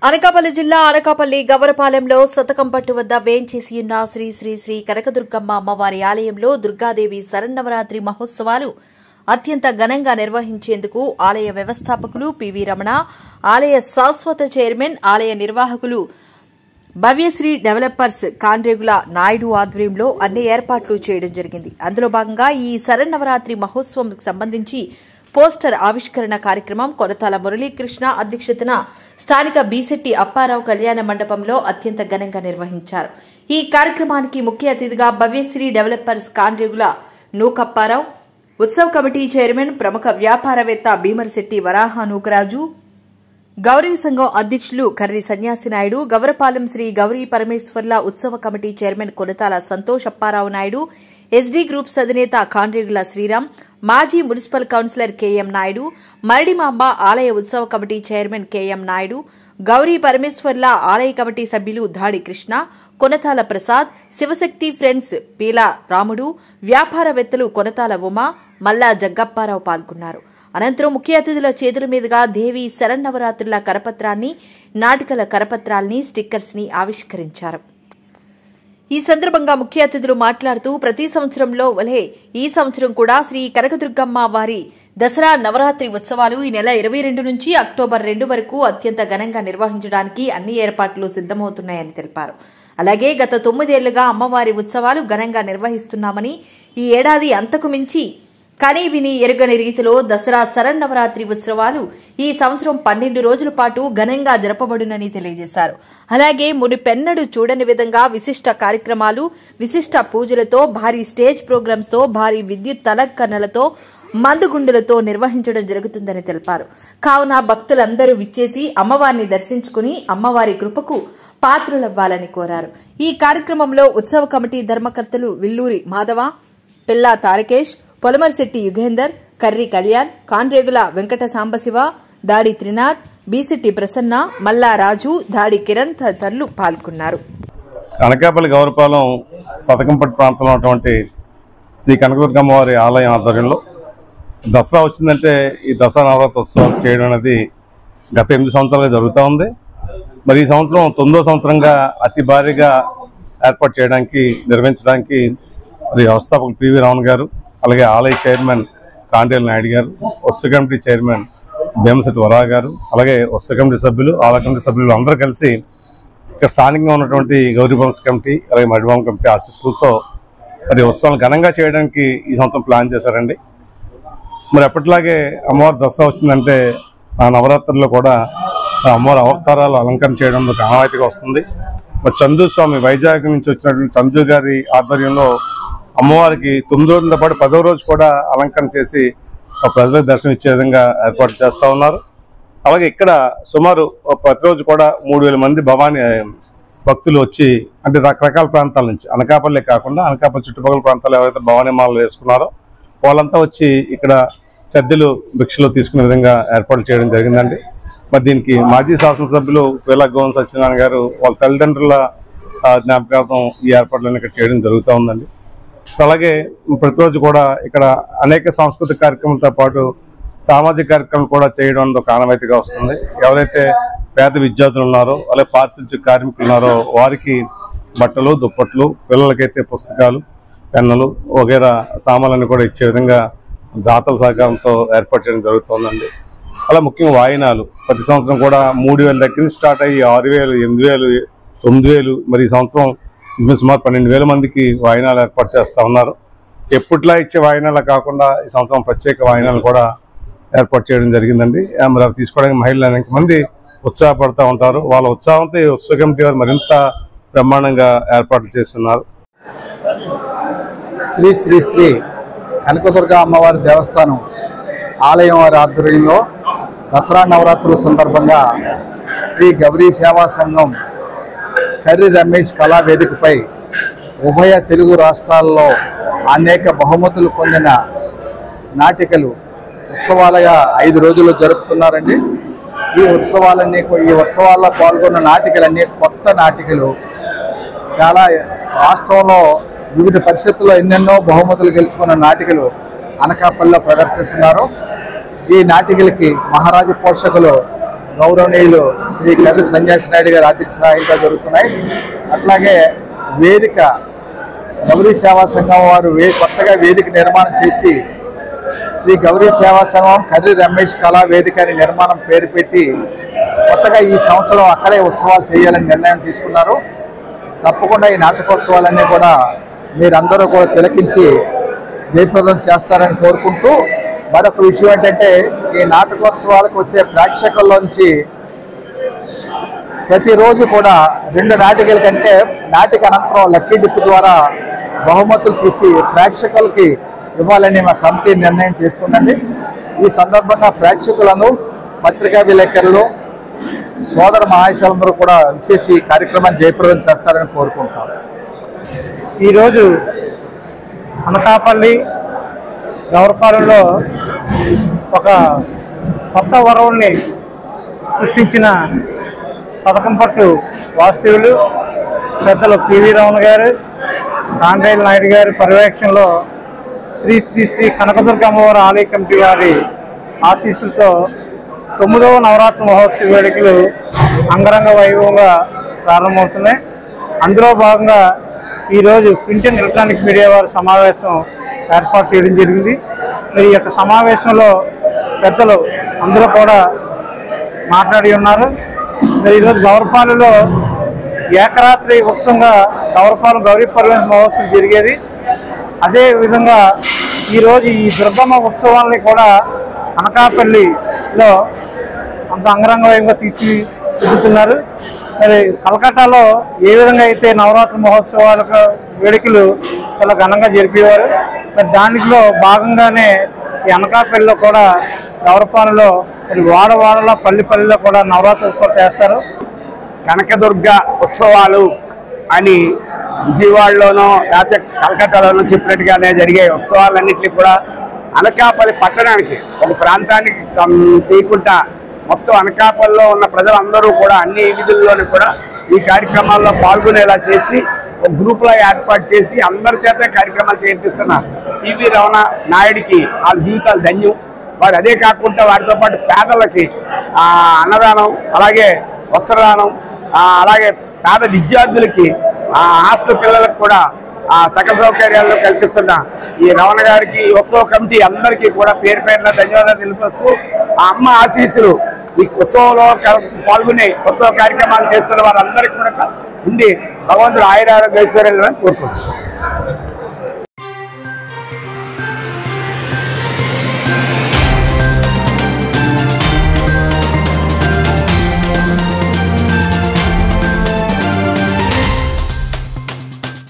అనకాపల్లి జిల్లా అనకాపల్లి గవరపాలెంలో శతకం పట్టు వద్ద వేంచేసి ఉన్న శ్రీ శ్రీ శ్రీ కనకదుర్గమ్మ అమ్మవారి ఆలయంలో దుర్గాదేవి శరన్నవరాత్రి మహోత్సవాలు అత్యంత ఘనంగా నిర్వహించేందుకు ఆలయ వ్యవస్థాపకులు పివి రమణ, ఆలయ శాశ్వత చైర్మన్, ఆలయ నిర్వాహకులు భవ్యశ్రీ డెవలపర్స్ కాండ్రేగుల నాయుడు ఆధ్వర్యంలో అన్ని ఏర్పాట్లు చేయడం జరిగింది. అందులో భాగంగా ఈ శరన్నవరాత్రి మహోత్సవం సంబంధించి పోస్టర్ ఆవిష్కరణ కార్యక్రమం కొరతాల మురళీకృష్ణ అధ్యక్షతన స్థానిక బీసెట్టి అప్పారావు కళ్యాణ మండపంలో అత్యంత ఘనంగా నిర్వహించారు. ఈ కార్యక్రమానికి ముఖ్య అతిథిగా భవ్యశ్రీ డెవలపర్స్ కాండ్రేగుల నూకప్పారావు, ఉత్సవ కమిటీ చైర్మన్ ప్రముఖ వ్యాపారవేత్త భీమరశెట్టి వరాహ నూకరాజు, గౌరీ సంఘం అధ్యక్షులు కర్రి సన్యాసి నాయుడు, గవరపాలెం శ్రీ గౌరీ పరమేశ్వర్ల ఉత్సవ committee chairman Koratala Santosh Apparao Naidu, SD groups అధినేత కాండ్రేగుల శ్రీరామ్, మాజీ municipal councillor KM Naidu, Maradimamba ఆలయ ఉత్సవ committee chairman KM Naidu, Gauri పరమేశ్వర్ల ఆలయ కమిటీ సభ్యులు దాడి కృష్ణ, కొనతాల ప్రసాద్, శివశక్తి ఫ్రెండ్స్ పీల రాముడు, వ్యాపారవేత్తలు కొనతాల ఉమ, మల్లా జగ్గప్పారావు పాల్గొన్నారు. అనంతరం ముఖ్య అతిథుల చేతుల మీదుగా దేవి శరన్నవరాత్రుల కరపత్రాన్ని, నాటికల కరపత్రాల్ని, స్టిక్కర్స్ ని ఆవిష్కరించారు. ఈ సందర్భంగా ముఖ్య అతిథులు మాట్లాడుతూ ప్రతి సంవత్సరంలో వలె ఈ సంవత్సరం కూడా శ్రీ కనకదుర్గమ్మ వారి దసరా నవరాత్రి ఉత్సవాలు ఈ నెల 22 నుంచి అక్టోబర్ 2 వరకు అత్యంత ఘనంగా నిర్వహించడానికి అన్ని ఏర్పాట్లు సిద్దమవుతున్నాయని తెలిపారు. అలాగే గత 9 ఏళ్లుగా అమ్మవారి ఉత్సవాలు ఘనంగా నిర్వహిస్తున్నామని, ఈ ఏడాది అంతకు మించి కనీ విని ఎరుగని రీతిలో దసరా శరన్నవరాత్రి ఉత్సవాలు ఈ సంవత్సరం 12 రోజుల పాటు ఘనంగా జరపబడునని తెలియజేశారు. అలాగే మునిపెన్నడూ చూడని విధంగా విశిష్ట కార్యక్రమాలు, విశిష్ట పూజలతో, భారీ స్టేజ్ ప్రోగ్రామ్స్ తో, భారీ విద్యుత్ అలంకరణలతో, మందుగుండులతో నిర్వహించడం జరుగుతుందని తెలిపారు. కావున భక్తులందరూ విచ్చేసి అమ్మవారిని దర్శించుకుని అమ్మవారి కృపకు పాత్రులవ్వాలని కోరారు. ఈ కార్యక్రమంలో ఉత్సవ కమిటీ ధర్మకర్తలు విల్లూరి మాధవ, పిల్లా తారకేష్, పొలమర్శెట్టి యుగేందర్, కర్రి కళ్యాణ్, కాండ్రేగుల వెంకట సాంబశివ, దాడి త్రినాథ్, బీసెట్టి ప్రసన్న, మల్లా రాజు, దాడి కిరణ్ తదితరులు పాల్గొన్నారు. అనకాపల్లి గౌరపాలెం శతకంపట్టు ప్రాంతంలో ఉన్నటువంటి శ్రీ కనకదుర్గమ్మ వారి ఆలయం ఆధ్వర్యంలో దసరా వచ్చిందంటే ఈ దసరా నవరాత్రి ఉత్సవం చేయడం అనేది గత 8 సంవత్సరాలుగా జరుగుతూ ఉంది. మరి ఈ సంవత్సరం 9వ సంవత్సరంగా అతి భారీగా ఏర్పాటు చేయడానికి, నిర్వహించడానికి మరి వ్యవస్థాపకులు పివి రమణ గారు, అలాగే ఆలయ చైర్మన్ కాండ్రేగుల నాయుడు గారు, ఉత్సవ కమిటీ చైర్మన్ భీమరశెట్టి వరాహ గారు, అలాగే ఉత్సవ కమిటీ సభ్యులు, ఆలయ కమిటీ సభ్యులు అందరూ కలిసి ఇక్కడ స్థానికంగా ఉన్నటువంటి గౌరీ వంశ కమిటీ, అలాగే మడివామ కమిటీ ఆశీస్సులతో మరి ఉత్సవాలు ఘనంగా చేయడానికి ఈ సంవత్సరం ప్లాన్ చేశారండి. మరి ఎప్పటిలాగే అమ్మవారి దసరా వచ్చిందంటే ఆ నవరాత్రుల్లో కూడా అమ్మవారి అవతారాలు అలంకరణ చేయడం ఒక ఆనవాయితీగా వస్తుంది. మరి చందు స్వామి వైజాగ్ నుంచి వచ్చినటువంటి చందు గారి ఆధ్వర్యంలో అమ్మవారికి 9 రోజులతో పాటు 10వ రోజు కూడా అలంకరణ చేసి ప్రజలకు దర్శనం ఇచ్చే విధంగా ఏర్పాటు చేస్తూ ఉన్నారు. అలాగే ఇక్కడ సుమారు ప్రతిరోజు కూడా 3000 మంది భవానీ భక్తులు వచ్చి, అంటే రకరకాల ప్రాంతాల నుంచి, అనకాపల్లి కాకుండా అనకాపల్లి చుట్టుపక్కల ప్రాంతాలు ఎవరైతే భవానీ మాలలు వేసుకున్నారో వాళ్ళంతా వచ్చి ఇక్కడ సద్యలు, భిక్షలు తీసుకునే విధంగా ఏర్పాటు చేయడం జరిగిందండి. మరి దీనికి మాజీ శాసనసభ్యులు వేల గోవన్ సత్యనారాయణ గారు వాళ్ళ తల్లిదండ్రుల జ్ఞాపకార్థం ఈ ఏర్పాట్లను ఇక్కడ చేయడం జరుగుతూ ఉందండి. అలాగే ప్రతిరోజు కూడా ఇక్కడ అనేక సాంస్కృతిక కార్యక్రమాలతో పాటు సామాజిక కార్యక్రమాలు కూడా చేయడం ఒక ఆనవాయితీగా వస్తుంది. ఎవరైతే పేద విద్యార్థులు ఉన్నారో, అలాగే పారిశుద్ధ్య కార్మికులు ఉన్నారో వారికి బట్టలు, దుప్పట్లు, పిల్లలకైతే పుస్తకాలు, పెన్నులు వగైరా సామాన్లన్నీ కూడా ఇచ్చే విధంగా దాతల సహకారంతో ఏర్పాటు చేయడం జరుగుతుందండి. అలా ముఖ్యంగా వాయినాలు ప్రతి సంవత్సరం కూడా 3000 దగ్గర నుంచి స్టార్ట్ అయ్యి 6000, 8000, 9000, మరి ఈ సంవత్సరం సుమారు 12,000 మందికి వాయినాలు ఏర్పాటు చేస్తూ ఉన్నారు. ఎప్పట్లా ఇచ్చే వాయినాలు కాకుండా ఈ సంవత్సరం ప్రత్యేక వాయినాలు కూడా ఏర్పాటు చేయడం జరిగిందండి. మరి అవి తీసుకోవడానికి మహిళలు అనేక మంది ఉత్సాహపడుతూ ఉంటారు. వాళ్ళ ఉత్సాహంతో ఈ ఉత్సవ కమిటీ వారు మరింత బ్రహ్మాండంగా ఏర్పాట్లు చేస్తున్నారు. శ్రీ శ్రీ శ్రీ కనకదుర్గ అమ్మవారి దేవస్థానం ఆలయం వారి ఆధ్వర్యంలో దసరా నవరాత్రుల సందర్భంగా శ్రీ గౌరీ సేవా సంఘం కర్రి రమేష్ కళా వేదికపై ఉభయ తెలుగు రాష్ట్రాల్లో అనేక బహుమతులు పొందిన నాటికలు ఉత్సవాలుగా 5 రోజులు జరుపుతున్నారండి. ఈ ఉత్సవాల్లో పాల్గొన్న నాటికలన్నీ కొత్త నాటికలు. చాలా రాష్ట్రంలో వివిధ పరిషత్తుల్లో ఎన్నెన్నో బహుమతులు గెలుచుకున్న నాటికలు అనకాపల్లిలో ప్రదర్శిస్తున్నారు. ఈ నాటికలకి మహారాజు పోషకులు గౌరవనీయులు శ్రీ కర్రి సన్యాసి నాయుడు గారి ఆర్థిక సహాయంగా జరుగుతున్నాయి. అట్లాగే వేదిక గౌరీ సేవా సంఘం వారు కొత్తగా వేదిక నిర్మాణం చేసి శ్రీ గౌరీ సేవా సంఘం కర్రి రమేష్ కళా వేదిక అని నిర్మాణం పేరు పెట్టి కొత్తగా ఈ సంవత్సరం అక్కడే ఉత్సవాలు చేయాలని నిర్ణయం తీసుకున్నారు. తప్పకుండా ఈ నాటకోత్సవాలన్నీ కూడా మీరందరూ కూడా తిలకించి జయప్రదం చేస్తారని కోరుకుంటూ, మరొక విషయం ఏంటంటే ఈ నాటకోత్సవాలకు వచ్చే ప్రేక్షకుల్లోంచి ప్రతిరోజు కూడా 2 నాటికల కంటే నాటిక అనంతరం లక్కీ డిప్ ద్వారా బహుమతులు తీసి ప్రేక్షకులకి ఇవ్వాలని మా కమిటీ నిర్ణయం చేసుకుందండి. ఈ సందర్భంగా ప్రేక్షకులను, పత్రికా విలేకరులు, సోదర మహాశయులందరూ కూడా ఇచ్చేసి ఈ కార్యక్రమాన్ని జయప్రదం చేస్తారని కోరుకుంటాం. ఈరోజు అనకాపల్లి గౌరపాలెంలో ఒక కొత్త వరవుల్ని సృష్టించిన సతకంపట్టు వాస్తవులు పెద్దలు పివి రమణ గారు, కాండ్రేల నాయుడు గారి పర్యవేక్షణలో శ్రీ శ్రీ శ్రీ కనకదుర్గ అమ్మవారి ఆలయ కమిటీ వారి ఆశీస్సులతో 9వ నవరాత్రి మహోత్సవ వేడుకలు అంగరంగ వైభవంగా ప్రారంభమవుతున్నాయి. అందులో భాగంగా ఈరోజు ప్రింట్ అండ్ ఎలక్ట్రానిక్ మీడియా వారి సమావేశం ఏర్పాటు చేయడం జరిగింది. ఈ యొక్క సమావేశంలో పెద్దలు అందరూ కూడా మాట్లాడి ఉన్నారు. మరి ఈరోజు గౌరపాలెంలో ఏకరాత్రి ఉత్సవంగా గౌరపాలెం గౌరీ పర్వత మహోత్సవం జరిగేది. అదేవిధంగా ఈరోజు ఈ దుర్గమ్మ ఉత్సవాలని కూడా అనకాపల్లిలో అంత అంగరంగ వైభవంగా తీర్చిదిద్దుతున్నారు. మరి కలకట్టాలో ఏ విధంగా అయితే నవరాత్రి మహోత్సవాల వేడుకలు చాలా ఘనంగా జరిపేవారు, మరి దానిలో భాగంగానే ఈ అనకాపల్లిలో కూడా గౌరపాలెంలో మరి వాడవాడలో పల్లెలో కూడా నవరాత్రి ఉత్సవాలు చేస్తారు. కనకదుర్గ ఉత్సవాలు అని విజయవాడలోనో లేకపోతే కలకట్టాలోనో చెప్పినట్టుగానే జరిగే ఉత్సవాలన్నింటినీ కూడా అనకాపల్లి పట్టణానికి, ఒక ప్రాంతానికి చేయకుండా మొత్తం అనకాపల్లిలో ఉన్న ప్రజలందరూ కూడా అన్ని విధుల్లోనూ కూడా ఈ కార్యక్రమాల్లో పాల్గొనేలా చేసి ఒక గ్రూప్లో ఏర్పాటు చేసి అందరి చేత కార్యక్రమాలు చేపిస్తున్న పివి రమణ నాయుడికి వాళ్ళ జీవితాలు ధన్యం. వారు అదే కాకుండా వారితో పాటు పేదలకి అన్నదానం, అలాగే వస్త్రదానం, అలాగే పేద విద్యార్థులకి హాస్టల్ పిల్లలకు కూడా సకల సౌకర్యాలను కల్పిస్తున్న ఈ రమణ గారికి, ఉత్సవ కమిటీ అందరికీ కూడా పేరు పేరున ధన్యవాదాలు తెలిపిస్తూ ఆ అమ్మ ఆశీస్సులు ఈ ఉత్సవంలో పాల్గొనే ఉత్సవ కార్యక్రమాలు చేస్తున్న వారందరికీ కూడా ఉండి భగవంతుడు ఆయురారోగ్య ఐశ్వర్యాలను కోరుకుంటున్నారు.